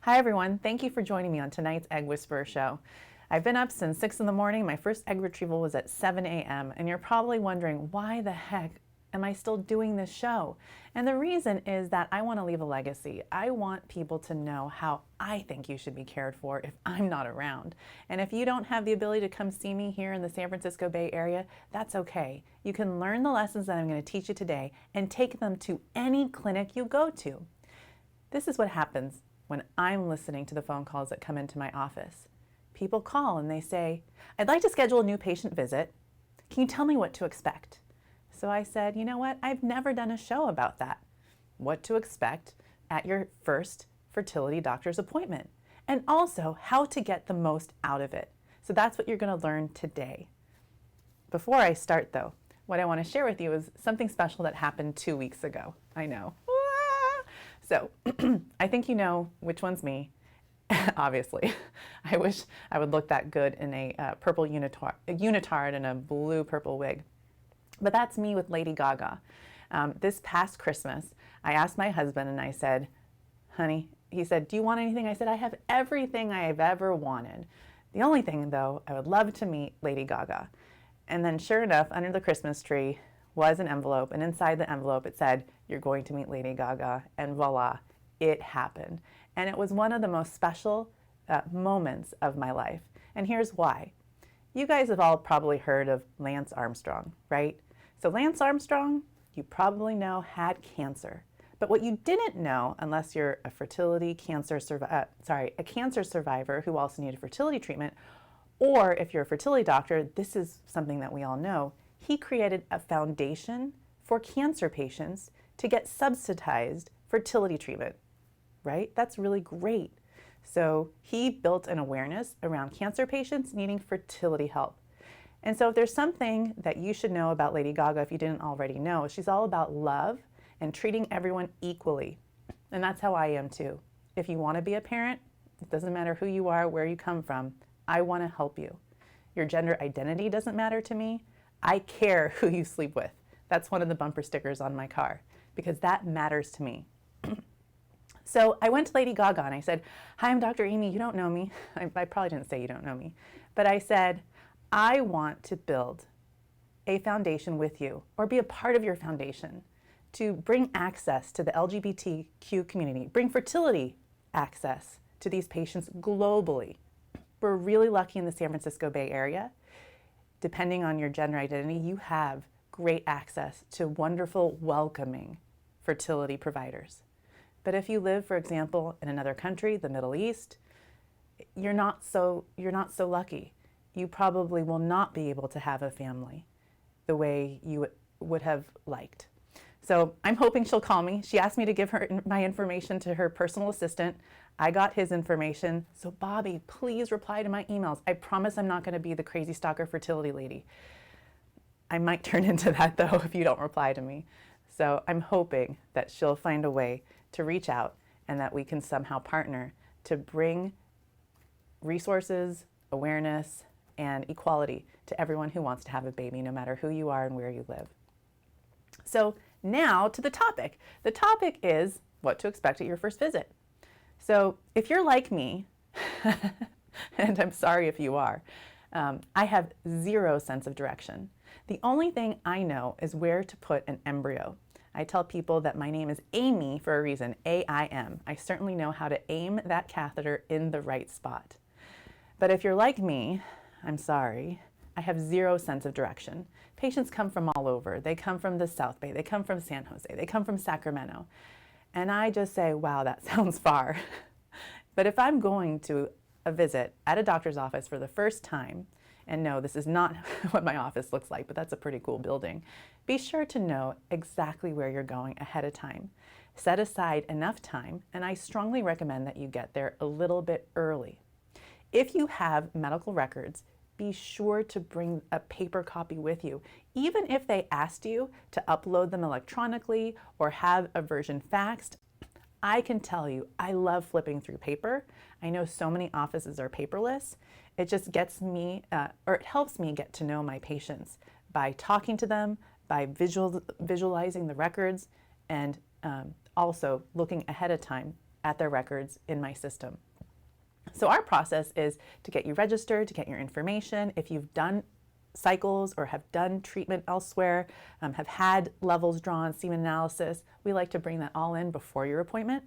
Hi everyone, thank you for joining me on tonight's Egg Whisperer show. I've been up since 6 in the morning. My first egg retrieval was at 7 a.m. and you're probably wondering, why the heck am I still doing this show? And the reason is that I want to leave a legacy. I want people to know how I think you should be cared for if I'm not around. And if you don't have the ability to come see me here in the San Francisco Bay Area, that's okay. You can learn the lessons that I'm going to teach you today and take them to any clinic you go to. This is what happens when I'm listening to the phone calls that come into my office. People call and they say, I'd like to schedule a new patient visit. Can you tell me what to expect? So I said, you know what? I've never done a show about that. What to expect at your first fertility doctor's appointment, and also how to get the most out of it. So that's what you're going to learn today. Before I start though, what I want to share with you is something special that happened 2 weeks ago. I know. So I think you know which one's me, obviously. I wish I would look that good in a purple unitard and a blue purple wig. But that's me with Lady Gaga. This past Christmas, I asked my husband and I said, honey, he said, do you want anything? I said, I have everything I have ever wanted. The only thing though, I would love to meet Lady Gaga. And then sure enough, under the Christmas tree was an envelope, and inside the envelope it said, you're going to meet Lady Gaga, and voila, it happened. And it was one of the most special moments of my life. And here's why. You guys have all probably heard of Lance Armstrong, right? So Lance Armstrong, you probably know, had cancer. But what you didn't know, unless you're a cancer survivor who also needed fertility treatment, or if you're a fertility doctor, this is something that we all know, he created a foundation for cancer patients to get subsidized fertility treatment, right? That's really great. So he built an awareness around cancer patients needing fertility help. And so if there's something that you should know about Lady Gaga, if you didn't already know, she's all about love and treating everyone equally. And that's how I am too. If you want to be a parent, it doesn't matter who you are, where you come from, I want to help you. Your gender identity doesn't matter to me. I care who you sleep with. That's one of the bumper stickers on my car because that matters to me. So I went to Lady Gaga and I said, hi, I'm Dr. Amy. You don't know me. I probably didn't say you don't know me, but I said, I want to build a foundation with you or be a part of your foundation to bring access to the LGBTQ community, bring fertility access to these patients globally. We're really lucky in the San Francisco Bay Area. Depending on your gender identity, you have great access to wonderful, welcoming fertility providers. But if you live, for example, in another country, the Middle East, you're not so lucky. You probably will not be able to have a family the way you would have liked. So I'm hoping she'll call me. She asked me to give her my information to her personal assistant. I got his information. So Bobby, please reply to my emails. I promise I'm not going to be the crazy stalker fertility lady. I might turn into that though if you don't reply to me. So I'm hoping that she'll find a way to reach out and that we can somehow partner to bring resources, awareness, and equality to everyone who wants to have a baby, no matter who you are and where you live. So now to the topic. The topic is what to expect at your first visit. So if you're like me, and I'm sorry if you are, I have zero sense of direction. The only thing I know is where to put an embryo. I tell people that my name is Amy for a reason, A-I-M. I certainly know how to aim that catheter in the right spot. But if you're like me, I'm sorry, I have zero sense of direction. Patients come from all over. They come from the South Bay, they come from San Jose, they come from Sacramento. And I just say, wow, that sounds far. But if I'm going to a visit at a doctor's office for the first time, and no, this is not what my office looks like, but that's a pretty cool building, be sure to know exactly where you're going ahead of time. Set aside enough time, and I strongly recommend that you get there a little bit early. If you have medical records, be sure to bring a paper copy with you. Even if they asked you to upload them electronically or have a version faxed, I can tell you, I love flipping through paper. I know so many offices are paperless. It just gets me, or it helps me get to know my patients by talking to them, by visualizing the records, and also looking ahead of time at their records in my system. So our process is to get you registered, to get your information. If you've done cycles or have done treatment elsewhere, have had levels drawn, semen analysis, we like to bring that all in before your appointment.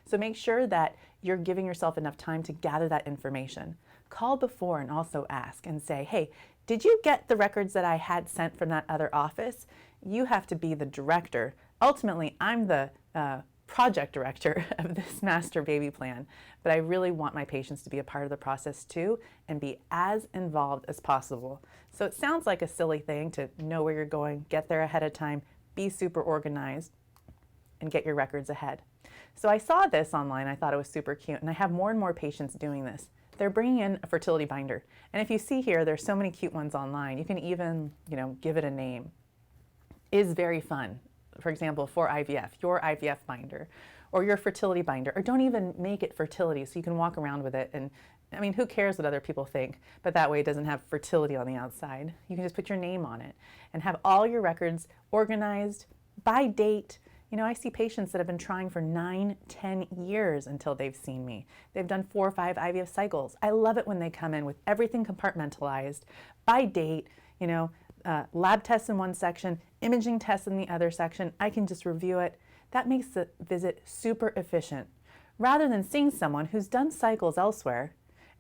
So make sure that you're giving yourself enough time to gather that information. Call before and also ask and say, hey, did you get the records that I had sent from that other office? You have to be the director. Ultimately, I'm the project director of this master baby plan, but I really want my patients to be a part of the process too and be as involved as possible. So it sounds like a silly thing to know where you're going, get there ahead of time, be super organized, and get your records ahead. So I saw this online, I thought it was super cute, and I have more and more patients doing this. They're bringing in a fertility binder. And if you see here, there's so many cute ones online. You can even, give it a name. Is very fun. For example, for IVF, your IVF binder, or your fertility binder, or don't even make it fertility so you can walk around with it. And I mean, who cares what other people think? But that way it doesn't have fertility on the outside. You can just put your name on it and have all your records organized by date. I see patients that have been trying for 9, 10 years until they've seen me. They've done 4 or 5 IVF cycles. I love it when they come in with everything compartmentalized by date, lab tests in one section, imaging tests in the other section. I can just review it. That makes the visit super efficient. Rather than seeing someone who's done cycles elsewhere,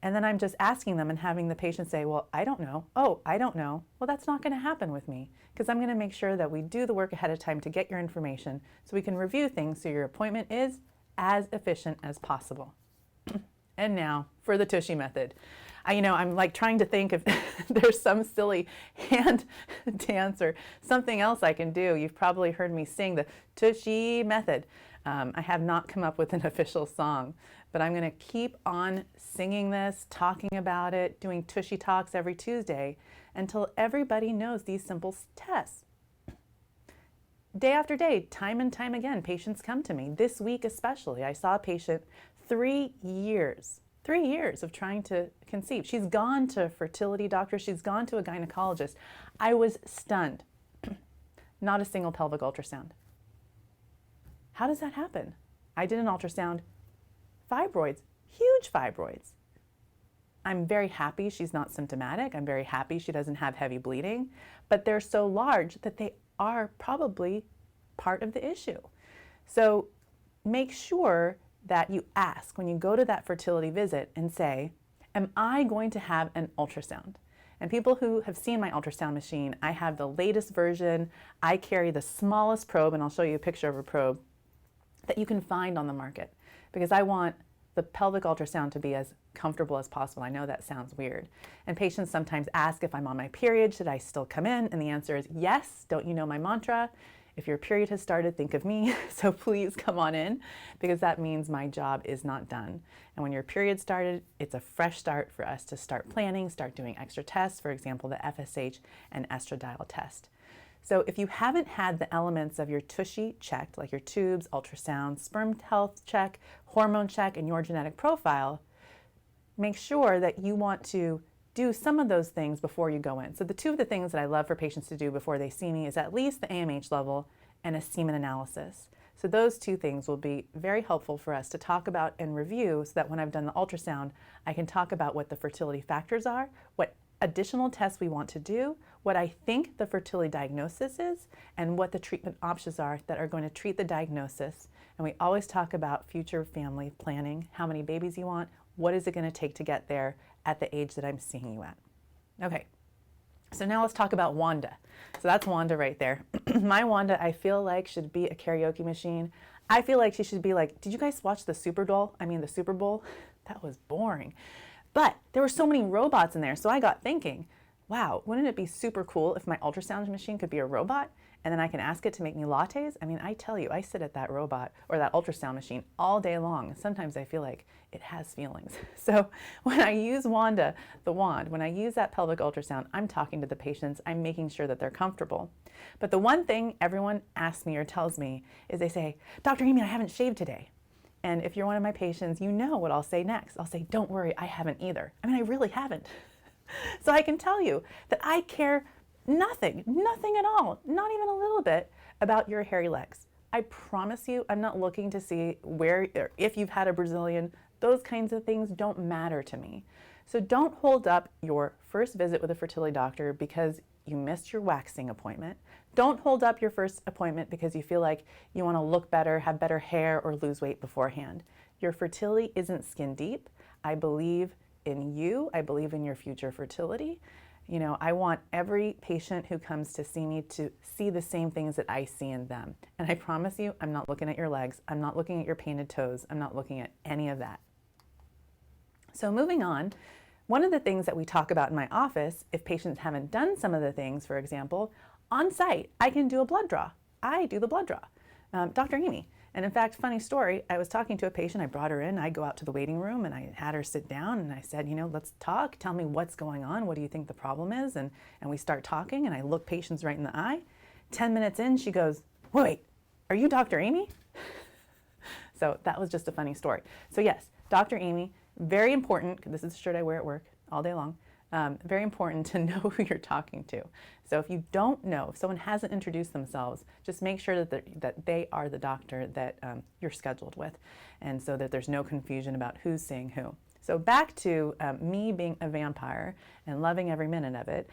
and then I'm just asking them and having the patient say, well, I don't know. Oh, I don't know. Well, that's not going to happen with me because I'm going to make sure that we do the work ahead of time to get your information so we can review things so your appointment is as efficient as possible. And now for the Tushy Method. I'm like trying to think if there's some silly hand dance or something else I can do. You've probably heard me sing the Tushy Method. I have not come up with an official song, but I'm going to keep on singing this, talking about it, doing Tushy Talks every Tuesday until everybody knows these simple tests. Day after day, time and time again, patients come to me. This week especially, I saw a patient 3 years of trying to conceive. She's gone to a fertility doctor. She's gone to a gynecologist. I was stunned. Not a single pelvic ultrasound. How does that happen? I did an ultrasound. Fibroids, huge fibroids. I'm very happy she's not symptomatic. I'm very happy she doesn't have heavy bleeding, but they're so large that they are probably part of the issue. So make sure that you ask when you go to that fertility visit and say, am I going to have an ultrasound? And people who have seen my ultrasound machine, I have the latest version. I carry the smallest probe, and I'll show you a picture of a probe that you can find on the market because I want the pelvic ultrasound to be as comfortable as possible. I know that sounds weird. And patients sometimes ask if I'm on my period, should I still come in? And the answer is yes. Don't you know my mantra? If your period has started, think of me. So please come on in because that means my job is not done. And when your period started, it's a fresh start for us to start planning, start doing extra tests, for example, the FSH and estradiol test. So if you haven't had the elements of your Tushy checked, like your tubes, ultrasound, sperm health check, hormone check, and your genetic profile, make sure that you want to do some of those things before you go in. So the 2 of the things that I love for patients to do before they see me is at least the AMH level and a semen analysis. So those 2 things will be very helpful for us to talk about and review so that when I've done the ultrasound, I can talk about what the fertility factors are, what additional tests we want to do, what I think the fertility diagnosis is, and what the treatment options are that are going to treat the diagnosis. And we always talk about future family planning, how many babies you want, what is it going to take to get there at the age that I'm seeing you at. Okay, so now let's talk about Wanda. So that's Wanda right there. My Wanda, I feel like should be a karaoke machine. I feel like she should be like, did you guys watch the Super Bowl? The Super Bowl? That was boring. But there were so many robots in there, so I got thinking, wow, wouldn't it be super cool if my ultrasound machine could be a robot and then I can ask it to make me lattes? I tell you, I sit at that robot or that ultrasound machine all day long. Sometimes I feel like it has feelings. So when I use Wanda, the wand, when I use that pelvic ultrasound, I'm talking to the patients, I'm making sure that they're comfortable. But the one thing everyone asks me or tells me is they say, Dr. Amy, I haven't shaved today. And if you're one of my patients, you know what I'll say next. I'll say, don't worry, I haven't either. I really haven't. So I can tell you that I care nothing at all, not even a little bit about your hairy legs. I promise you, I'm not looking to see where, or if you've had a Brazilian. Those kinds of things don't matter to me. So don't hold up your first visit with a fertility doctor because you missed your waxing appointment. Don't hold up your first appointment because you feel like you want to look better, have better hair, or lose weight beforehand. Your fertility isn't skin deep. I believe in you. I believe in your future fertility. You know, I want every patient who comes to see me to see the same things that I see in them. And I promise you, I'm not looking at your legs. I'm not looking at your painted toes. I'm not looking at any of that. So moving on, one of the things that we talk about in my office, if patients haven't done some of the things, for example, on site, I can do a blood draw. I do the blood draw. Dr. Amy. And in fact, funny story, I was talking to a patient, I brought her in, I go out to the waiting room and I had her sit down and I said, you know, let's talk, tell me what's going on, what do you think the problem is? And we start talking and I look patients right in the eye. 10 minutes in, she goes, wait, are you Dr. Amy? So that was just a funny story. So yes, Dr. Amy, very important, this is the shirt I wear at work all day long, very important to know who you're talking to. So if you don't know, if someone hasn't introduced themselves, just make sure that they are the doctor that you're scheduled with, and so that there's no confusion about who's seeing who. So back to me being a vampire and loving every minute of it.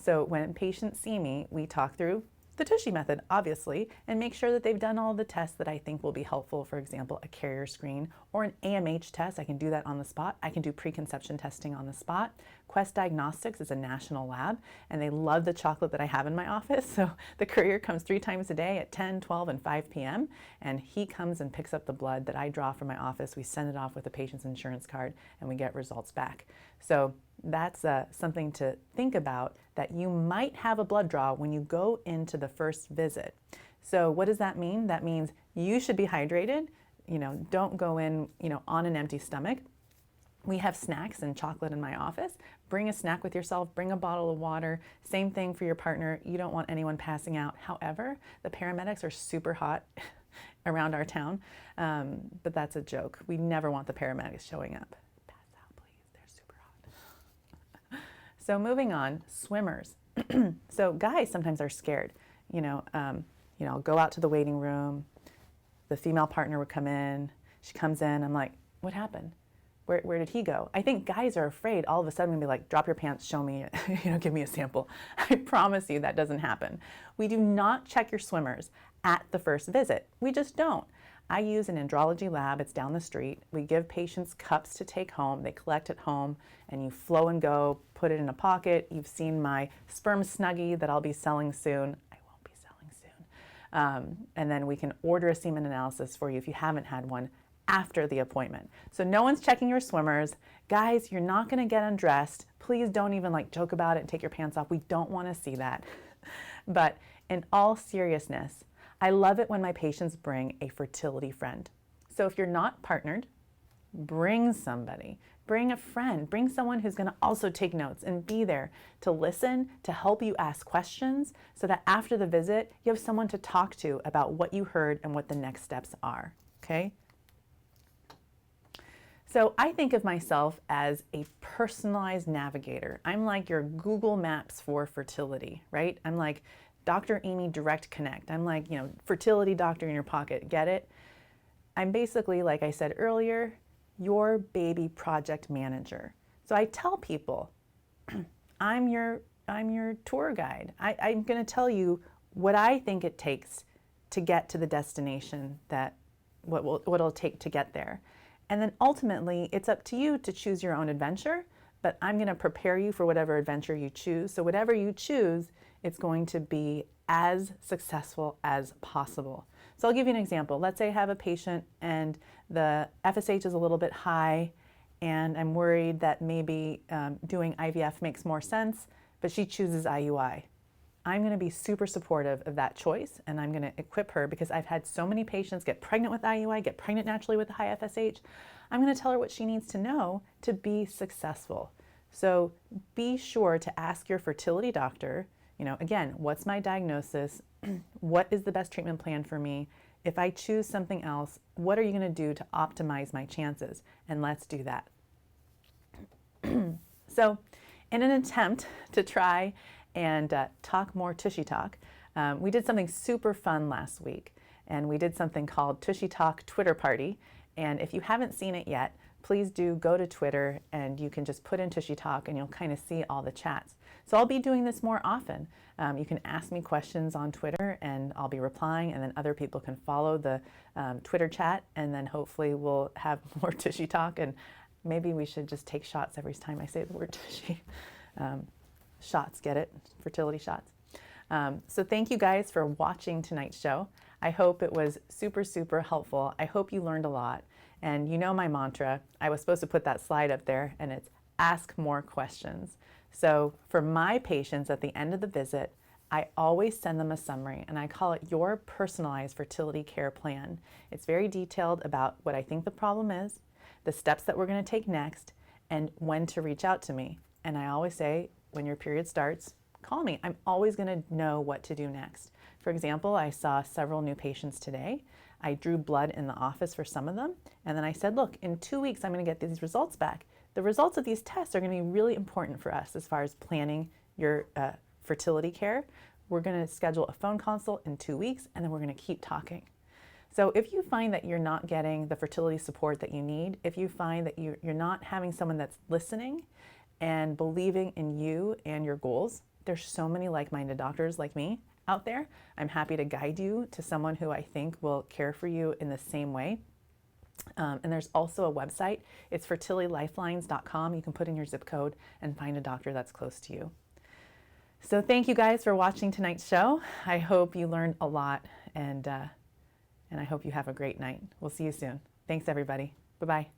So when patients see me, we talk through the Tushy Method, obviously, and make sure that they've done all the tests that I think will be helpful. For example, a carrier screen or an AMH test. I can do that on the spot. I can do preconception testing on the spot. Quest Diagnostics is a national lab, and they love the chocolate that I have in my office. So the courier comes 3 times a day at 10, 12, and 5 p.m., and he comes and picks up the blood that I draw from my office. We send it off with the patient's insurance card, and we get results back. So that's something to think about, that you might have a blood draw when you go into the first visit. So what does that mean? That means you should be hydrated. You know, don't go in, you know, on an empty stomach. We have snacks and chocolate in my office. Bring a snack with yourself, bring a bottle of water. Same thing for your partner. You don't want anyone passing out. However, the paramedics are super hot around our town, but that's a joke. We never want the paramedics showing up. So moving on, swimmers. So guys sometimes are scared. Go out to the waiting room. The female partner would come in. She comes in. I'm like, what happened? Where did he go? I think guys are afraid all of a sudden to be like, drop your pants, show me, give me a sample. I promise you that doesn't happen. We do not check your swimmers at the first visit. We just don't. I use an andrology lab. It's down the street. We give patients cups to take home. They collect at home, and you flow and go, put it in a pocket. You've seen my sperm Snuggie that I'll be selling soon. I won't be selling soon. And then we can order a semen analysis for you if you haven't had one after the appointment. So no one's checking your swimmers. Guys, you're not going to get undressed. Please don't even joke about it and take your pants off. We don't want to see that. But in all seriousness, I love it when my patients bring a fertility friend. So if you're not partnered, bring somebody. Bring a friend. Bring someone who's going to also take notes and be there to listen, to help you ask questions, so that after the visit, you have someone to talk to about what you heard and what the next steps are. Okay? So I think of myself as a personalized navigator. I'm like your Google Maps for fertility, right? I'm like Dr. Amy Direct Connect. I'm like, fertility doctor in your pocket. Get it? I'm basically, like I said earlier, your baby project manager. So I tell people, I'm your tour guide. I'm going to tell you what I think it takes to get to the destination, that what it'll take to get there. And then ultimately, it's up to you to choose your own adventure, but I'm going to prepare you for whatever adventure you choose. So whatever you choose, it's going to be as successful as possible. So I'll give you an example. Let's say I have a patient and the FSH is a little bit high, and I'm worried that maybe doing IVF makes more sense, but she chooses IUI. I'm going to be super supportive of that choice, and I'm going to equip her, because I've had so many patients get pregnant with IUI, get pregnant naturally with a high FSH. I'm going to tell her what she needs to know to be successful. So be sure to ask your fertility doctor, again, what's my diagnosis? What is the best treatment plan for me? If I choose something else, what are you going to do to optimize my chances? And let's do that. So in an attempt to try and talk more tushy talk, we did something super fun last week. and we did something called Tushy Talk Twitter Party. And if you haven't seen it yet, please do go to Twitter and you can just put in Tushy Talk and you'll kind of see all the chats. So I'll be doing this more often. You can ask me questions on Twitter and I'll be replying, and then other people can follow the Twitter chat, and then hopefully we'll have more Tushy Talk, and maybe we should just take shots every time I say the word Tushy. Shots, get it? Fertility shots. So thank you guys for watching tonight's show. I hope it was super, super helpful. I hope you learned a lot. And you know my mantra, I was supposed to put that slide up there, and it's ask more questions. So for my patients at the end of the visit, I always send them a summary, and I call it your personalized fertility care plan. It's very detailed about what I think the problem is, the steps that we're going to take next, and when to reach out to me. And I always say, when your period starts, call me. I'm always going to know what to do next. For example, I saw several new patients today. I drew blood in the office for some of them, and then I said, look, in 2 weeks, I'm going to get these results back. The results of these tests are going to be really important for us as far as planning your fertility care. We're going to schedule a phone consult in 2 weeks, and then we're going to keep talking. So if you find that you're not getting the fertility support that you need, if you find that you're not having someone that's listening and believing in you and your goals, there's so many like-minded doctors like me out there. I'm happy to guide you to someone who I think will care for you in the same way. And there's also a website. It's fertilitylifelines.com. You can put in your zip code and find a doctor that's close to you. So thank you guys for watching tonight's show. I hope you learned a lot, and I hope you have a great night. We'll see you soon. Thanks, everybody. Bye-bye.